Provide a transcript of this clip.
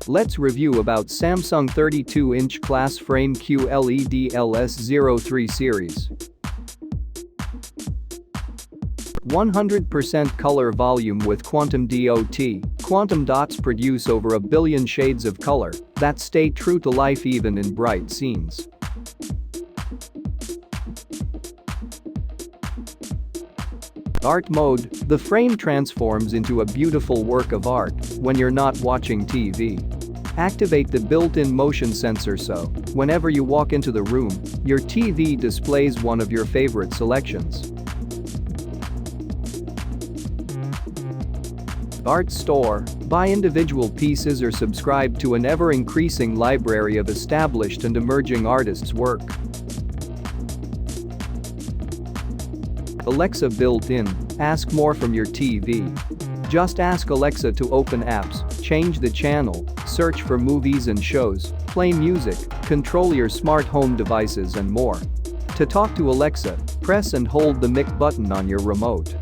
Let's review about Samsung 32-inch class frame QLED LS03 series. 100% color volume with quantum dot. Quantum dots produce over a billion shades of color that stay true to life even in bright scenes. Art mode. The frame transforms into a beautiful work of art when you're not watching TV. Activate the built-in motion sensor so, whenever you walk into the room, your TV displays one of your favorite selections. Art store. Buy individual pieces or subscribe to an ever-increasing library of established and emerging artists' work. Alexa built-in. Ask more from your TV. Just ask Alexa to open apps, change the channel, search for movies and shows, play music, control your smart home devices and more. To talk to Alexa, press and hold the mic button on your remote.